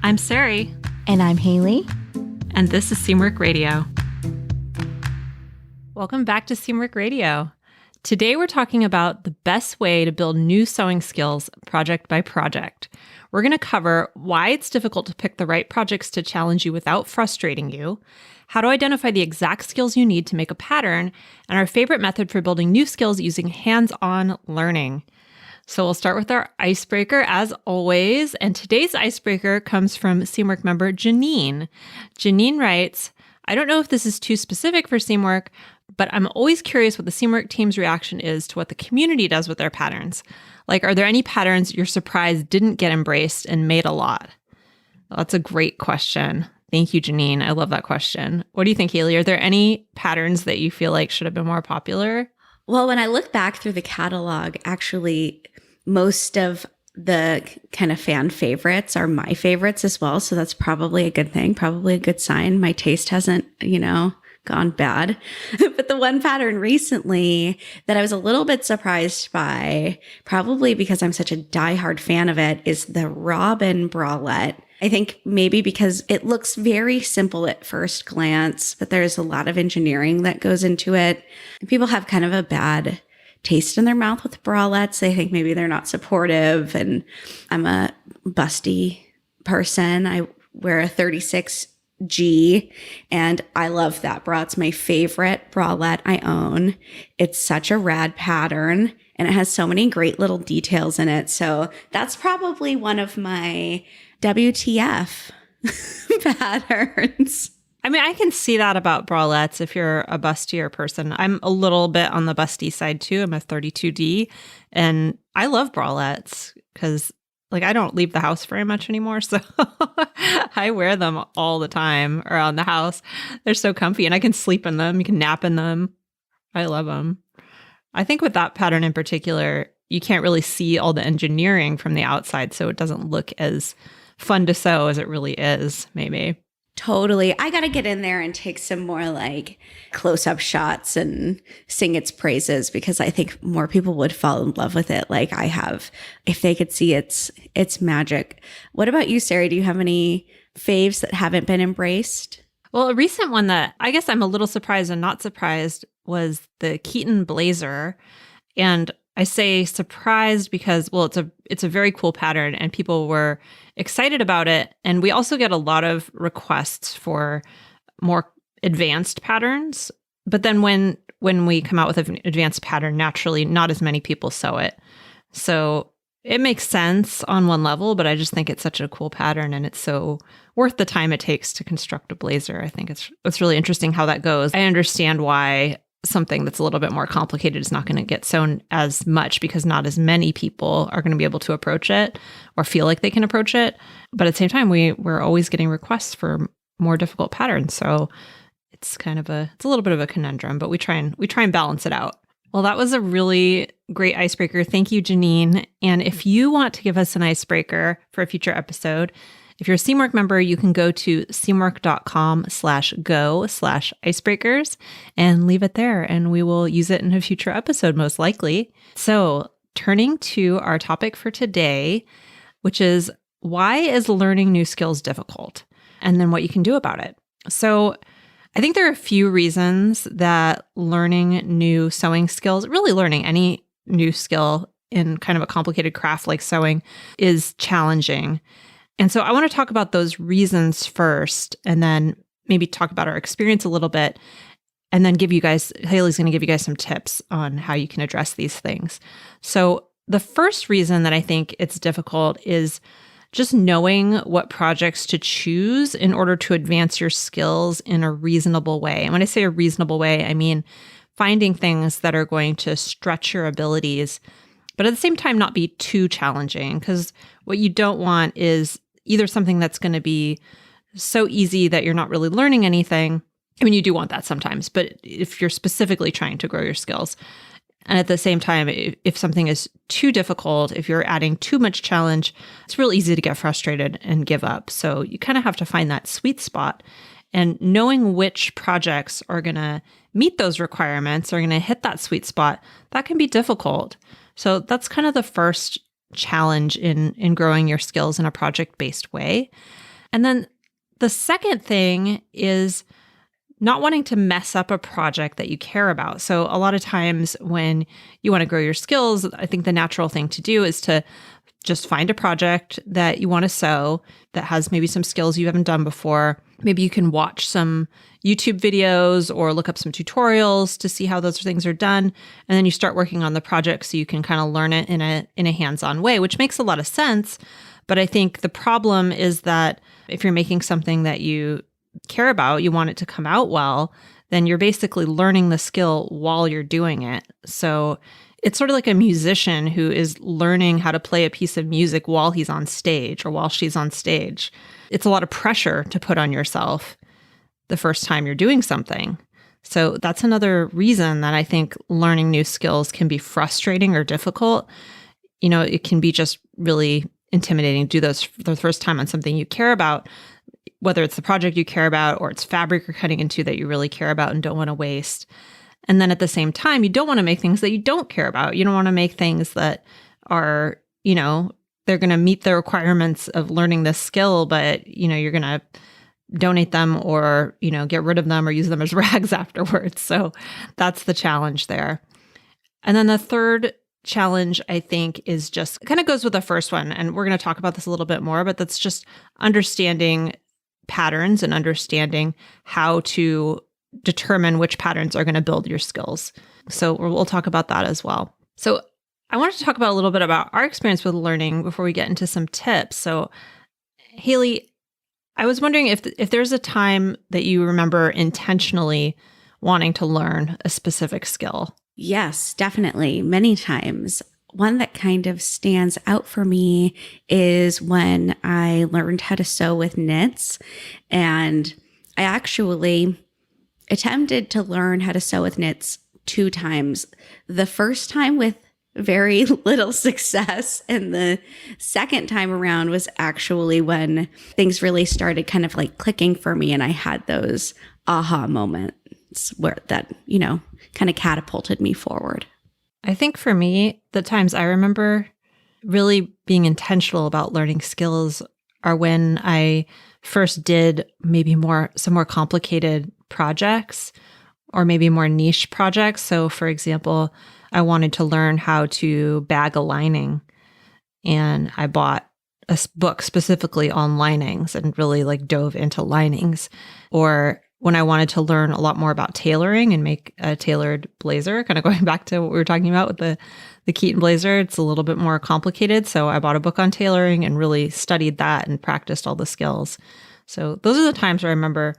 I'm Sarai. And I'm Haley. And this is Seamwork Radio. Welcome back to Seamwork Radio. Today we're talking about the best way to build new sewing skills project by project. We're going to cover why it's difficult to pick the right projects to challenge you without frustrating you, how to identify the exact skills you need to make a pattern, and our favorite method for building new skills using hands-on learning. So we'll start with our icebreaker as always, and today's icebreaker comes from Seamwork member Janine. Janine writes, I don't know if this is too specific for Seamwork, but I'm always curious what the Seamwork team's reaction is to what the community does with their patterns. Like, are there any patterns you're surprised didn't get embraced and made a lot? Well, that's a great question. Thank you, Janine. I love that question. What do you think, Haley? Are there any patterns that you feel like should have been more popular? Well, when I look back through the catalog, actually, most of the kind of fan favorites are my favorites as well. So that's probably a good thing, probably a good sign. My taste hasn't, gone bad. But the one pattern recently that I was a little bit surprised by, probably because I'm such a diehard fan of it, is the Robin bralette. I think maybe because it looks very simple at first glance, but there's a lot of engineering that goes into it. And people have kind of a bad taste in their mouth with bralettes. They think maybe they're not supportive. And I'm a busty person. I wear a 36G and I love that bra. It's my favorite bralette I own. It's such a rad pattern and it has so many great little details in it. So that's probably one of my WTF patterns. I mean, I can see that about bralettes if you're a bustier person. I'm a little bit on the busty side too. I'm a 32D and I love bralettes because I don't leave the house very much anymore. So I wear them all the time around the house. They're so comfy and I can sleep in them. You can nap in them. I love them. I think with that pattern in particular, you can't really see all the engineering from the outside. So it doesn't look as fun to sew as it really is, maybe. Totally. I got to get in there and take some more close-up shots and sing its praises because I think more people would fall in love with it like I have if they could see its magic. What about you, Sarah? Do you have any faves that haven't been embraced? Well, a recent one that I guess I'm a little surprised and not surprised was the Keaton blazer. And I say surprised because, well, it's a very cool pattern and people were excited about it. And we also get a lot of requests for more advanced patterns. But then when we come out with an advanced pattern, naturally, not as many people sew it. So it makes sense on one level, but I just think it's such a cool pattern and it's so worth the time it takes to construct a blazer. I think it's really interesting how that goes. I understand why something that's a little bit more complicated is not going to get sewn as much because not as many people are going to be able to approach it or feel like they can approach it. But at the same time, we're always getting requests for more difficult patterns. So it's it's a little bit of a conundrum, but we try and balance it out. Well, that was a really great icebreaker. Thank you, Janine. And if you want to give us an icebreaker for a future episode, if you're a Seamwork member, you can go to seamwork.com/go/icebreakers and leave it there, and we will use it in a future episode, most likely. So turning to our topic for today, which is why is learning new skills difficult? And then what you can do about it. So I think there are a few reasons that learning new sewing skills, really learning any new skill in kind of a complicated craft like sewing, is challenging. And so I want to talk about those reasons first, and then maybe talk about our experience a little bit, and then Haley's going to give you guys some tips on how you can address these things. So the first reason that I think it's difficult is just knowing what projects to choose in order to advance your skills in a reasonable way. And when I say a reasonable way, I mean finding things that are going to stretch your abilities, but at the same time not be too challenging, because what you don't want is either something that's going to be so easy that you're not really learning anything. I mean, you do want that sometimes, but if you're specifically trying to grow your skills, and at the same time, if something is too difficult, if you're adding too much challenge, it's real easy to get frustrated and give up. So you kind of have to find that sweet spot. And knowing which projects are going to meet those requirements, are going to hit that sweet spot, that can be difficult. So that's kind of the first challenge in growing your skills in a project-based way. And then the second thing is not wanting to mess up a project that you care about. So a lot of times when you want to grow your skills, I think the natural thing to do is to just find a project that you want to sew that has maybe some skills you haven't done before. Maybe you can watch some YouTube videos or look up some tutorials to see how those things are done. And then you start working on the project so you can kind of learn it in a hands-on way, which makes a lot of sense. But I think the problem is that if you're making something that you care about, you want it to come out well, then you're basically learning the skill while you're doing it. So it's sort of like a musician who is learning how to play a piece of music while he's on stage or while she's on stage. It's a lot of pressure to put on yourself the first time you're doing something. So that's another reason that I think learning new skills can be frustrating or difficult. You know, it can be just really intimidating to do those for the first time on something you care about, whether it's the project you care about or it's fabric you're cutting into that you really care about and don't want to waste. And then at the same time, you don't want to make things that you don't care about. You don't want to make things that are, you know, they're going to meet the requirements of learning this skill, but, you know, you're going to donate them or, you know, get rid of them or use them as rags afterwards. So that's the challenge there. And then the third challenge, I think, is just kind of goes with the first one. And we're going to talk about this a little bit more, but that's just understanding patterns and understanding how to determine which patterns are going to build your skills. So we'll talk about that as well. So I wanted to talk about a little bit about our experience with learning before we get into some tips. So Haley, I was wondering if there's a time that you remember intentionally wanting to learn a specific skill. Yes, definitely. Many times. One that kind of stands out for me is when I learned how to sew with knits. And I actually attempted to learn how to sew with knits 2 times. The first time with very little success. And the second time around was actually when things really started kind of like clicking for me. And I had those aha moments where that, you know, kind of catapulted me forward. I think for me, the times I remember really being intentional about learning skills are when I first did maybe some more complicated projects or maybe more niche projects. So for example, I wanted to learn how to bag a lining, and I bought a book specifically on linings and really like dove into linings. Or when I wanted to learn a lot more about tailoring and make a tailored blazer, kind of going back to what we were talking about with the Keaton blazer, it's a little bit more complicated. So I bought a book on tailoring and really studied that and practiced all the skills. So those are the times where I remember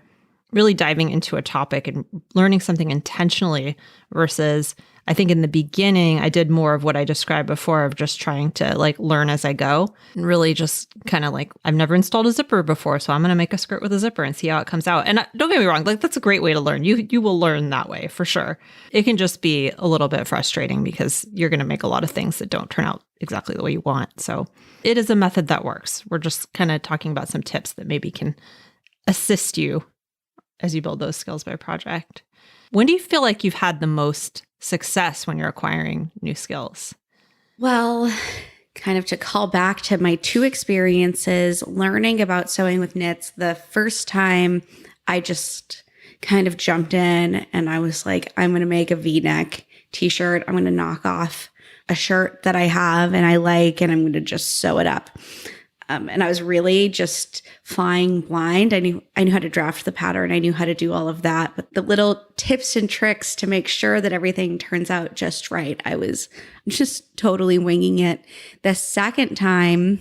really diving into a topic and learning something intentionally versus I think in the beginning, I did more of what I described before of just trying to like learn as I go and really just kind of like, I've never installed a zipper before, so I'm going to make a skirt with a zipper and see how it comes out. And don't get me wrong, like that's a great way to learn. You will learn that way for sure. It can just be a little bit frustrating because you're going to make a lot of things that don't turn out exactly the way you want. So it is a method that works. We're just kind of talking about some tips that maybe can assist you as you build those skills by project. When do you feel like you've had the most success when you're acquiring new skills? Well, kind of to call back to my 2 experiences, learning about sewing with knits, the first time I just kind of jumped in and I was like, I'm going to make a V-neck t-shirt. I'm going to knock off a shirt that I have and I like, and I'm going to just sew it up. And I was really just flying blind. I knew how to draft the pattern. I knew how to do all of that. But the little tips and tricks to make sure that everything turns out just right, I was just totally winging it. The second time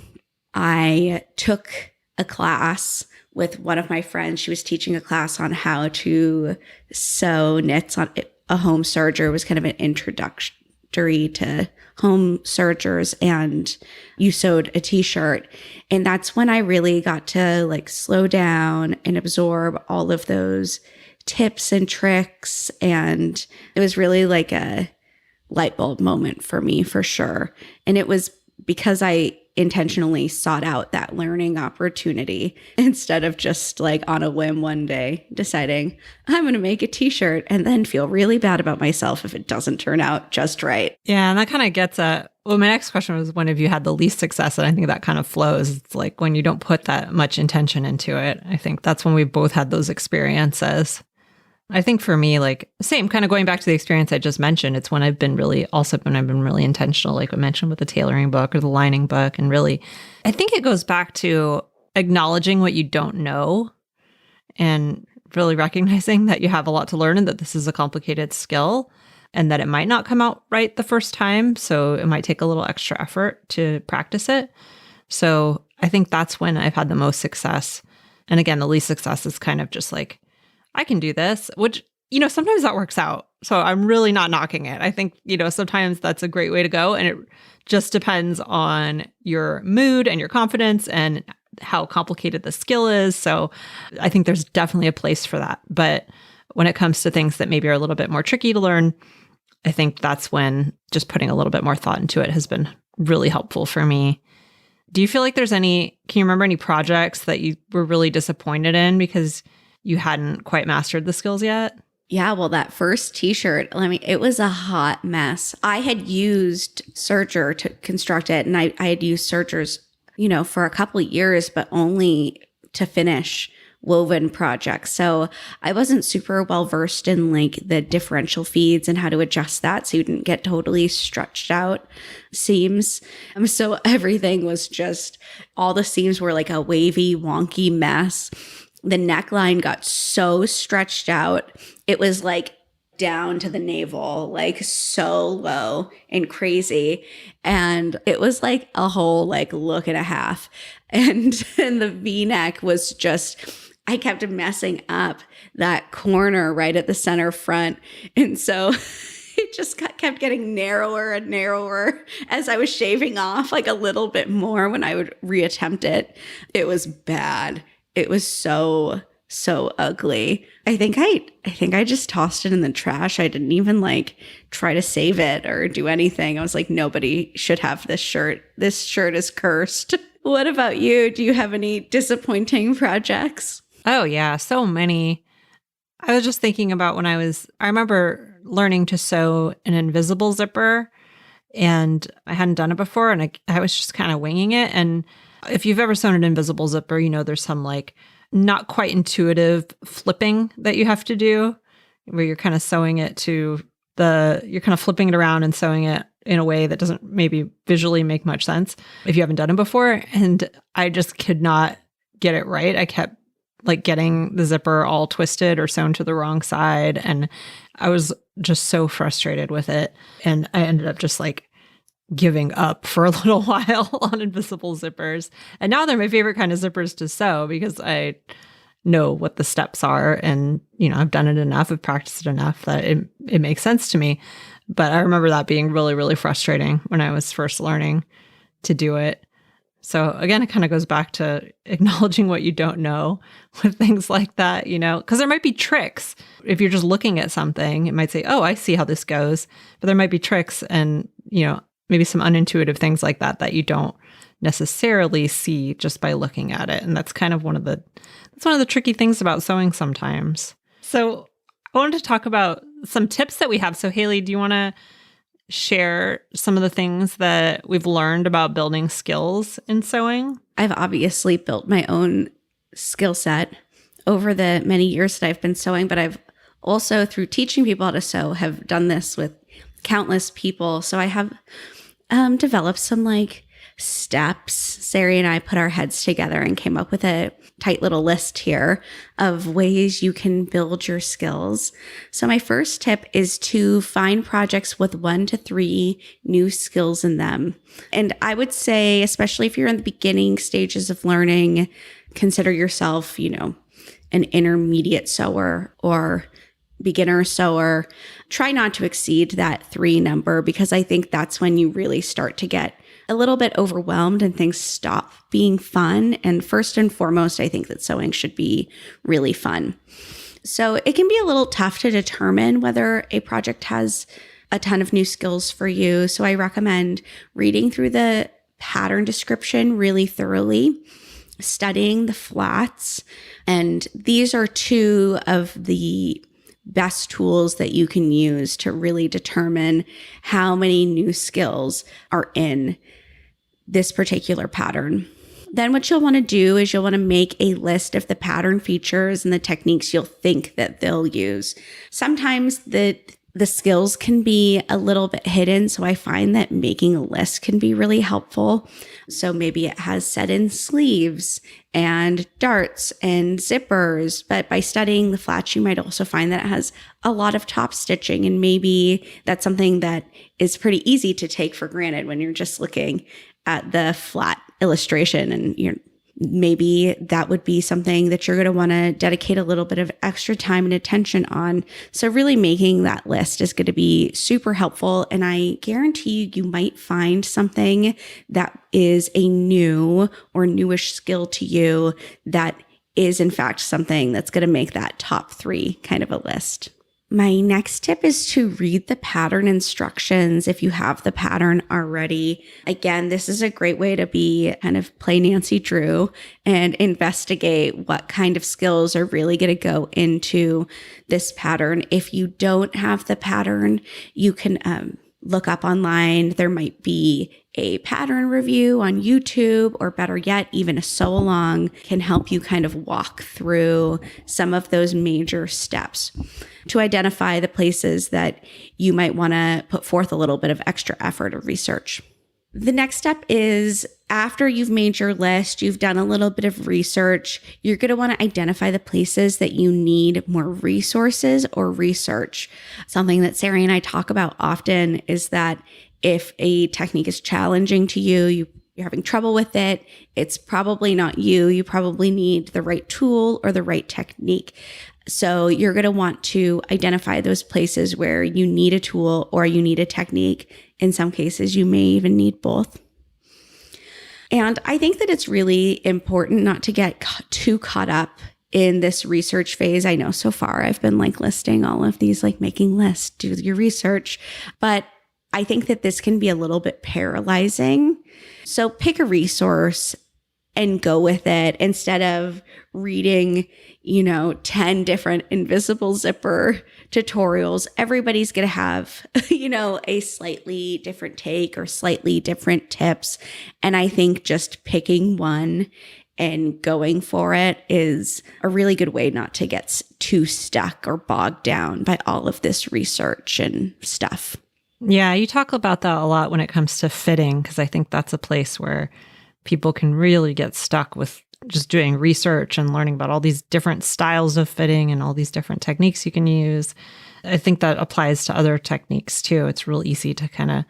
I took a class with one of my friends, she was teaching a class on how to sew knits on a home serger. It was kind of an introductory to home sergers, and you sewed a t-shirt. And that's when I really got to like slow down and absorb all of those tips and tricks. And it was really like a light bulb moment for me, for sure. And it was because I intentionally sought out that learning opportunity instead of just like on a whim one day deciding I'm going to make a t-shirt and then feel really bad about myself if it doesn't turn out just right. Yeah. And that kind of gets at, well, my next question was, when have you had the least success? And I think that kind of flows. It's like when you don't put that much intention into it. I think that's when we both had those experiences. I think for me, like same kind of going back to the experience I just mentioned, it's when I've been really intentional, like I mentioned with the tailoring book or the lining book. And really, I think it goes back to acknowledging what you don't know and really recognizing that you have a lot to learn and that this is a complicated skill and that it might not come out right the first time. So it might take a little extra effort to practice it. So I think that's when I've had the most success. And again, the least success is kind of just like, I can do this, which, sometimes that works out. So I'm really not knocking it. I think, sometimes that's a great way to go. And it just depends on your mood and your confidence and how complicated the skill is. So I think there's definitely a place for that. But when it comes to things that maybe are a little bit more tricky to learn, I think that's when just putting a little bit more thought into it has been really helpful for me. Do you feel like can you remember any projects that you were really disappointed in because you hadn't quite mastered the skills yet? Yeah, well, that first t-shirt, it was a hot mess. I had used serger to construct it, and I had used sergers, for a couple of years, but only to finish woven projects. So I wasn't super well versed in like the differential feeds and how to adjust that so you didn't get totally stretched out seams. So everything was just, all the seams were like a wavy, wonky mess. The neckline got so stretched out. It was like down to the navel, like so low and crazy. And it was like a whole like look and a half. And the V-neck was just, I kept messing up that corner right at the center front. And so it just kept getting narrower and narrower as I was shaving off like a little bit more when I would reattempt it. It was bad. It was so ugly. I think I just tossed it in the trash. I didn't even like try to save it or do anything. I was like, nobody should have this shirt. This shirt is cursed. What about you? Do you have any disappointing projects? Oh yeah, so many. I was just thinking about I remember learning to sew an invisible zipper, and I hadn't done it before, and I was just kind of winging it. And if you've ever sewn an invisible zipper, there's some like not quite intuitive flipping that you have to do where you're kind of sewing it you're kind of flipping it around and sewing it in a way that doesn't maybe visually make much sense if you haven't done it before. And I just could not get it right. I kept like getting the zipper all twisted or sewn to the wrong side. And I was just so frustrated with it. And I ended up just like giving up for a little while on invisible zippers. And now they're my favorite kind of zippers to sew because I know what the steps are and, I've done it enough, I've practiced it enough that it makes sense to me. But I remember that being really, really frustrating when I was first learning to do it. So again, it kind of goes back to acknowledging what you don't know with things like that, because there might be tricks. If you're just looking at something, it might say, oh, I see how this goes. But there might be tricks and, maybe some unintuitive things like that you don't necessarily see just by looking at it. And that's kind of one of the tricky things about sewing sometimes. So I wanted to talk about some tips that we have. So Haley, do you want to share some of the things that we've learned about building skills in sewing? I've obviously built my own skill set over the many years that I've been sewing, but I've also, through teaching people how to sew, have done this with countless people. So I have developed some like steps. Sarai and I put our heads together and came up with a tight little list here of ways you can build your skills. So my first tip is to find projects with 1 to 3 new skills in them. And I would say, especially if you're in the beginning stages of learning, consider yourself, an intermediate sewer or beginner sewer. Try not to exceed that 3 number because I think that's when you really start to get a little bit overwhelmed and things stop being fun. And first and foremost, I think that sewing should be really fun. So it can be a little tough to determine whether a project has a ton of new skills for you. So I recommend reading through the pattern description really thoroughly, studying the flats. And these are two of the best tools that you can use to really determine how many new skills are in this particular pattern. Then what you'll want to do is you'll want to make a list of the pattern features and the techniques you'll think that they'll use. Sometimes the skills can be a little bit hidden, so I find that making a list can be really helpful. So maybe it has set-in sleeves and darts and zippers, but by studying the flats, you might also find that it has a lot of top stitching, and maybe that's something that is pretty easy to take for granted when you're just looking at the flat illustration, and maybe that would be something that you're going to want to dedicate a little bit of extra time and attention on. So really making that list is going to be super helpful. And I guarantee you might find something that is a new or newish skill to you that is in fact something that's going to make that top 3 kind of a list. My next tip is to read the pattern instructions if you have the pattern already. Again, this is a great way to be kind of play Nancy Drew and investigate what kind of skills are really going to go into this pattern. If you don't have the pattern, you can look up online. There might be a pattern review on YouTube, or better yet, even a sew along can help you kind of walk through some of those major steps to identify the places that you might want to put forth a little bit of extra effort or research. The next step is after you've made your list, you've done a little bit of research, you're going to want to identify the places that you need more resources or research. Something that Sarai and I talk about often is that if a technique is challenging to you, you're having trouble with it, it's probably not you. You probably need the right tool or the right technique. So you're going to want to identify those places where you need a tool or you need a technique. In some cases, you may even need both. And I think that it's really important not to get too caught up in this research phase. I know so far I've been listing all of these, making lists, do your research, but I think that this can be a little bit paralyzing. So pick a resource and go with it instead of reading, 10 different invisible zipper tutorials. Everybody's going to have, a slightly different take or slightly different tips. And I think just picking one and going for it is a really good way not to get too stuck or bogged down by all of this research and stuff. Yeah, you talk about that a lot when it comes to fitting, because I think that's a place where people can really get stuck with just doing research and learning about all these different styles of fitting and all these different techniques you can use. I think that applies to other techniques too. It's real easy to kind of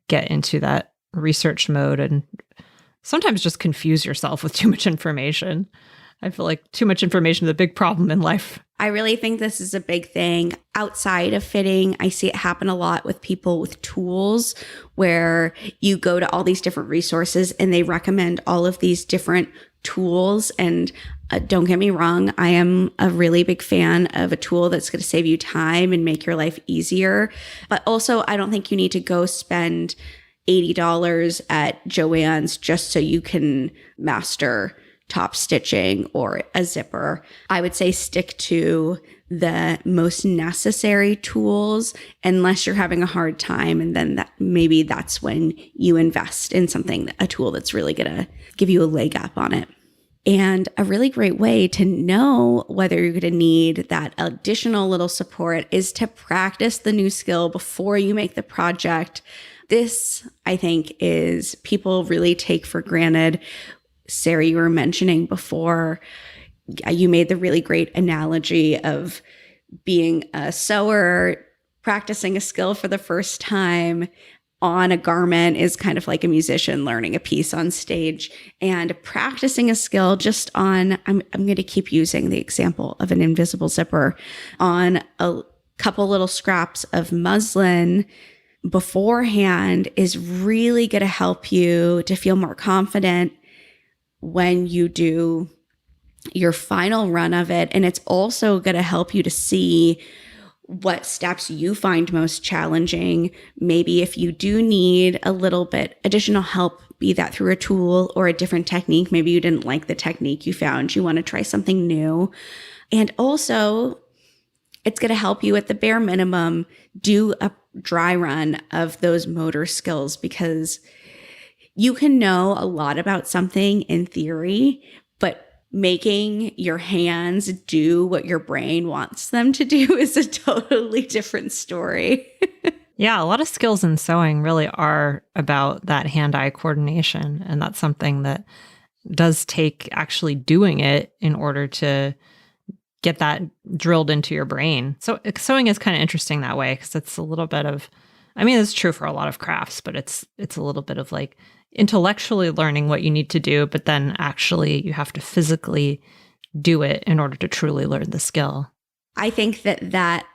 get into that research mode and sometimes just confuse yourself with too much information. I feel like too much information is a big problem in life. I really think this is a big thing. Outside of fitting, I see it happen a lot with people with tools where you go to all these different resources and they recommend all of these different tools. And don't get me wrong, I am a really big fan of a tool that's going to save you time and make your life easier. But also, I don't think you need to go spend $80 at Joann's just so you can master top stitching or a zipper. I would say stick to the most necessary tools unless you're having a hard time. And then maybe that's when you invest in something, a tool that's really going to give you a leg up on it. And a really great way to know whether you're going to need that additional little support is to practice the new skill before you make the project. This, I think, is people really take for granted. Sarah, you were mentioning before, you made the really great analogy of being a sewer, practicing a skill for the first time on a garment is kind of like a musician learning a piece on stage, and practicing a skill just on, I'm going to keep using the example of an invisible zipper, on a couple little scraps of muslin beforehand is really going to help you to feel more confident when you do your final run of it. And it's also going to help you to see what steps you find most challenging. Maybe if you do need a little bit additional help, be that through a tool or a different technique, maybe you didn't like the technique you found, you want to try something new. And also, it's going to help you at the bare minimum do a dry run of those motor skills, because you can know a lot about something in theory, but making your hands do what your brain wants them to do is a totally different story. Yeah, a lot of skills in sewing really are about that hand-eye coordination. And that's something that does take actually doing it in order to get that drilled into your brain. So sewing is kind of interesting that way, because it's a little bit of, I mean, it's true for a lot of crafts, but it's a little bit of like intellectually learning what you need to do, but then actually you have to physically do it in order to truly learn the skill. I think that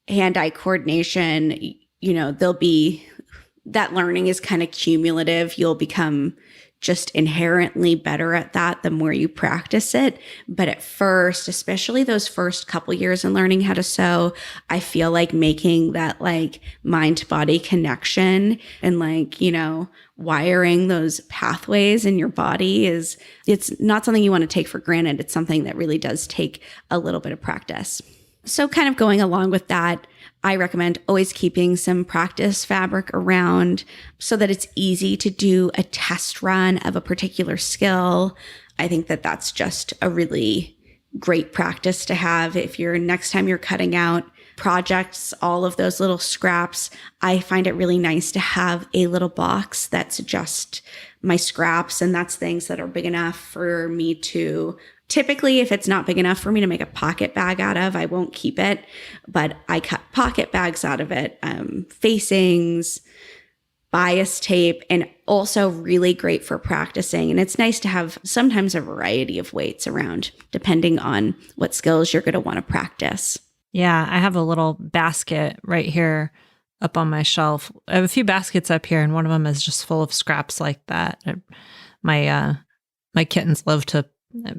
hand-eye coordination, that learning is kind of cumulative. You'll become just inherently better at that the more you practice it. But at first, especially those first couple years in learning how to sew, I feel like making that like mind-body connection and wiring those pathways in your body it's not something you want to take for granted. It's something that really does take a little bit of practice. So kind of going along with that, I recommend always keeping some practice fabric around so that it's easy to do a test run of a particular skill. I think that that's just a really great practice to have. If next time you're cutting out projects, all of those little scraps, I find it really nice to have a little box that's just my scraps, and that's things that are big enough for me to typically, if it's not big enough for me to make a pocket bag out of, I won't keep it, but I cut pocket bags out of it, facings, bias tape, and also really great for practicing. And it's nice to have sometimes a variety of weights around, depending on what skills you're going to want to practice. Yeah, I have a little basket right here up on my shelf. I have a few baskets up here, and one of them is just full of scraps like that. My kittens love to,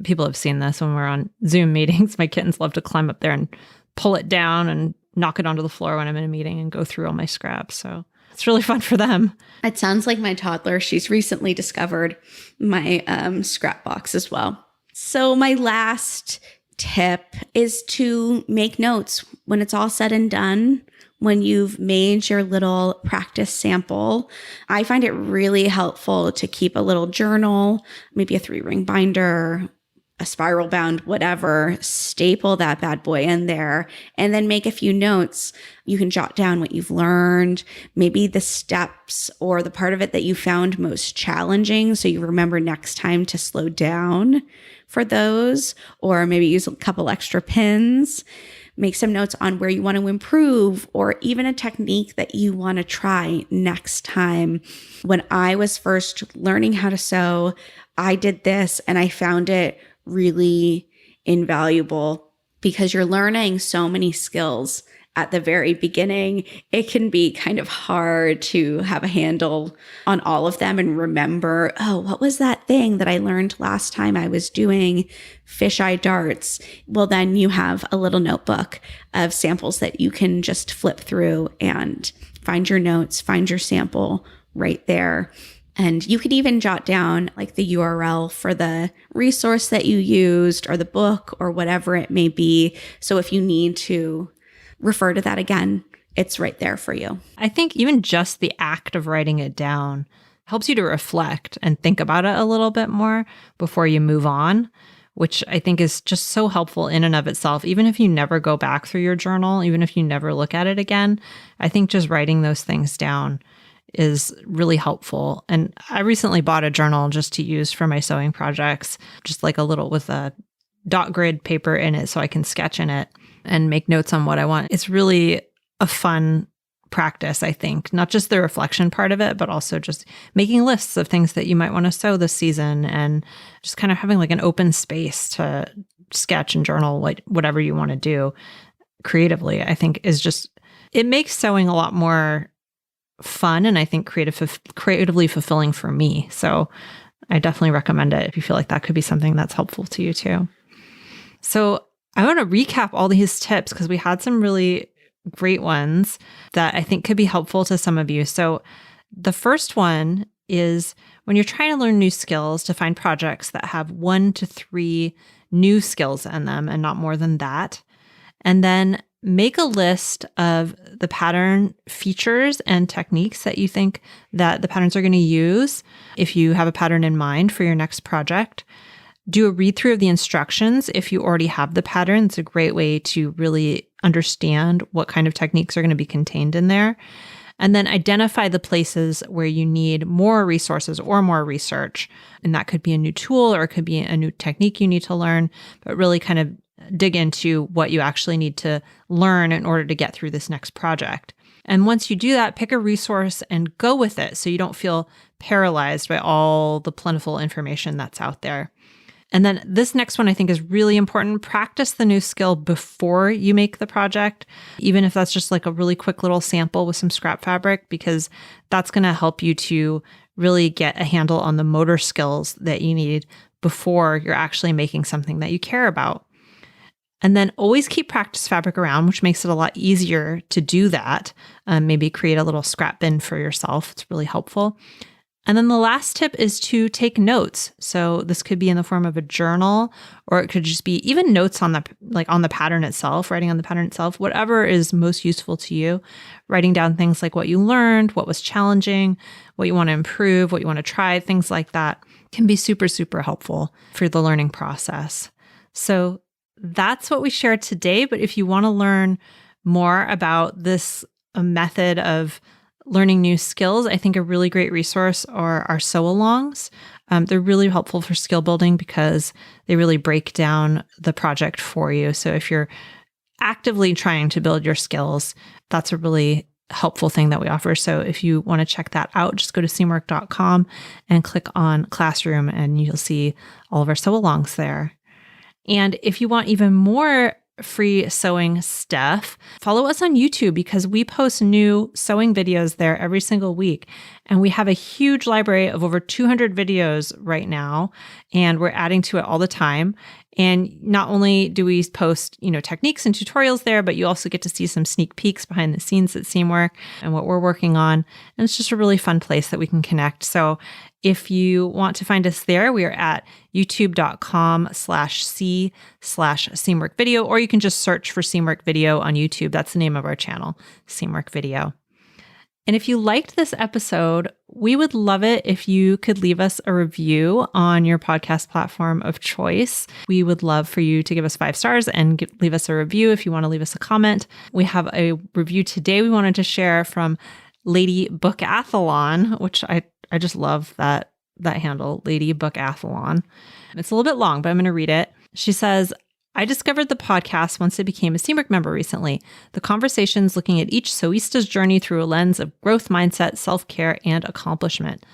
people have seen this when we're on Zoom meetings, my kittens love to climb up there and pull it down and knock it onto the floor when I'm in a meeting and go through all my scraps. So it's really fun for them. It sounds like my toddler. She's recently discovered my scrap box as well. So my last tip is to make notes when it's all said and done. When you've made your little practice sample, I find it really helpful to keep a little journal, maybe a 3-ring binder, a spiral bound, whatever, staple that bad boy in there, and then make a few notes. You can jot down what you've learned, maybe the steps or the part of it that you found most challenging, so you remember next time to slow down for those, or maybe use a couple extra pins. Make some notes on where you want to improve, or even a technique that you want to try next time. When I was first learning how to sew, I did this and I found it really invaluable, because you're learning so many skills at the very beginning. It can be kind of hard to have a handle on all of them and remember, oh, what was that thing that I learned last time I was doing fisheye darts? Well, then you have a little notebook of samples that you can just flip through and find your notes, find your sample right there. And you could even jot down like the URL for the resource that you used or the book or whatever it may be. So if you need to refer to that again, it's right there for you. I think even just the act of writing it down helps you to reflect and think about it a little bit more before you move on, which I think is just so helpful in and of itself. Even if you never go back through your journal, even if you never look at it again, I think just writing those things down is really helpful. And I recently bought a journal just to use for my sewing projects, just like a little with a dot grid paper in it so I can sketch in it and make notes on what I want. It's really a fun practice, I think, not just the reflection part of it, but also just making lists of things that you might want to sew this season, and just kind of having like an open space to sketch and journal whatever you want to do creatively, I think is just, it makes sewing a lot more fun, and I think creatively fulfilling for me. So I definitely recommend it if you feel like that could be something that's helpful to you too. So I want to recap all these tips because we had some really great ones that I think could be helpful to some of you. So the first one is when you're trying to learn new skills, to find projects that have 1 to 3 new skills in them and not more than that. And then make a list of the pattern features and techniques that you think that the patterns are going to use if you have a pattern in mind for your next project. Do a read through of the instructions if you already have the pattern. It's a great way to really understand what kind of techniques are going to be contained in there. And then identify the places where you need more resources or more research. And that could be a new tool or it could be a new technique you need to learn, but really kind of dig into what you actually need to learn in order to get through this next project. And once you do that, pick a resource and go with it so you don't feel paralyzed by all the plentiful information that's out there. And then this next one I think is really important. Practice the new skill before you make the project, even if that's just like a really quick little sample with some scrap fabric, because that's going to help you to really get a handle on the motor skills that you need before you're actually making something that you care about. And then always keep practice fabric around, which makes it a lot easier to do that. Maybe create a little scrap bin for yourself. It's really helpful. And then the last tip is to take notes. So this could be in the form of a journal, or it could just be even notes on the pattern itself, writing on the pattern itself, whatever is most useful to you. Writing down things like what you learned, what was challenging, what you want to improve, what you want to try, things like that can be super, super helpful for the learning process. So that's what we shared today. But if you want to learn more about this method of learning new skills, I think a really great resource are our sew-alongs. They're really helpful for skill building because they really break down the project for you. So if you're actively trying to build your skills, that's a really helpful thing that we offer. So if you want to check that out, just go to seamwork.com and click on Classroom and you'll see all of our sew-alongs there. And if you want even more free sewing stuff, follow us on YouTube because we post new sewing videos there every single week. And we have a huge library of over 200 videos right now, and we're adding to it all the time. And not only do we post, techniques and tutorials there, but you also get to see some sneak peeks behind the scenes at Seamwork and what we're working on. And it's just a really fun place that we can connect. So if you want to find us there, we are at youtube.com/c/Seamwork video, or you can just search for Seamwork Video on YouTube. That's the name of our channel, Seamwork Video. And if you liked this episode, we would love it if you could leave us a review on your podcast platform of choice. We would love for you to give us 5 stars and leave us a review if you want to leave us a comment. We have a review today we wanted to share from Lady Bookathlon, which I just love that handle, Lady Bookathlon. It's a little bit long, but I'm going to read it. She says, I discovered the podcast once I became a Seamwork member recently. The conversations looking at each sewista's journey through a lens of growth mindset, self-care, and accomplishment.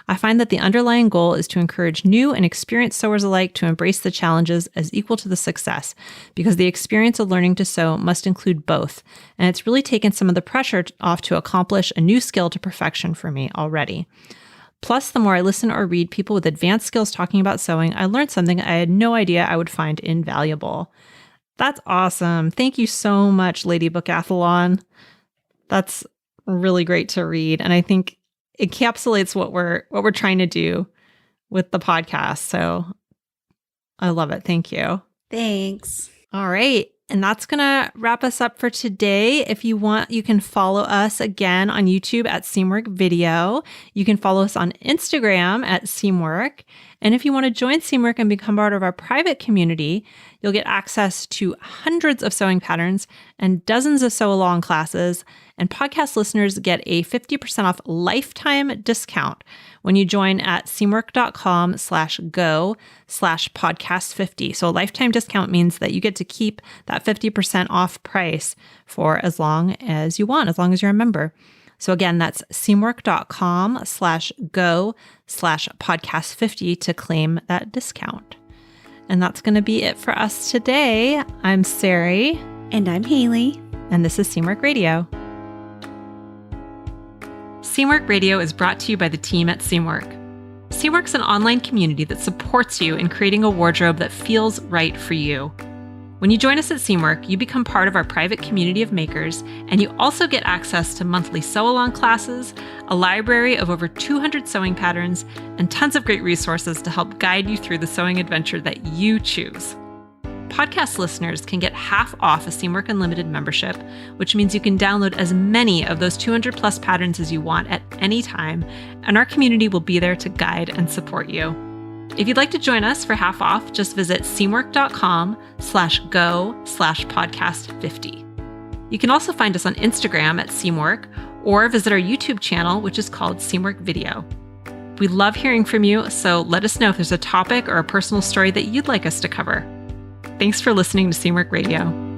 I find that the underlying goal is to encourage new and experienced sewers alike to embrace the challenges as equal to the success, because the experience of learning to sew must include both, and it's really taken some of the pressure off to accomplish a new skill to perfection for me already. Plus, the more I listen or read people with advanced skills talking about sewing, I learned something I had no idea I would find invaluable. That's awesome. Thank you so much, Lady Bookathlon. That's really great to read. And I think encapsulates what we're trying to do with the podcast. So I love it. Thank you. Thanks. All right. And that's going to wrap us up for today. If you want, you can follow us again on YouTube at Seamwork Video. You can follow us on Instagram at Seamwork. And if you want to join Seamwork and become part of our private community, you'll get access to hundreds of sewing patterns and dozens of sew-along classes. And podcast listeners get a 50% off lifetime discount when you join at seamwork.com/go/podcast50. So a lifetime discount means that you get to keep that 50% off price for as long as you want, as long as you're a member. So again, that's seamwork.com/go/podcast50 to claim that discount. And that's going to be it for us today. I'm Sarai. And I'm Haley. And this is Seamwork Radio. Seamwork Radio is brought to you by the team at Seamwork. Seamwork's an online community that supports you in creating a wardrobe that feels right for you. When you join us at Seamwork, you become part of our private community of makers, and you also get access to monthly sew-along classes, a library of over 200 sewing patterns, and tons of great resources to help guide you through the sewing adventure that you choose. Podcast listeners can get half off a Seamwork Unlimited membership, which means you can download as many of those 200 plus patterns as you want at any time, and our community will be there to guide and support you. If you'd like to join us for half off, just visit seamwork.com/go/podcast50. You can also find us on Instagram at Seamwork or visit our YouTube channel, which is called Seamwork Video. We love hearing from you, so let us know if there's a topic or a personal story that you'd like us to cover. Thanks for listening to Seamwork Radio.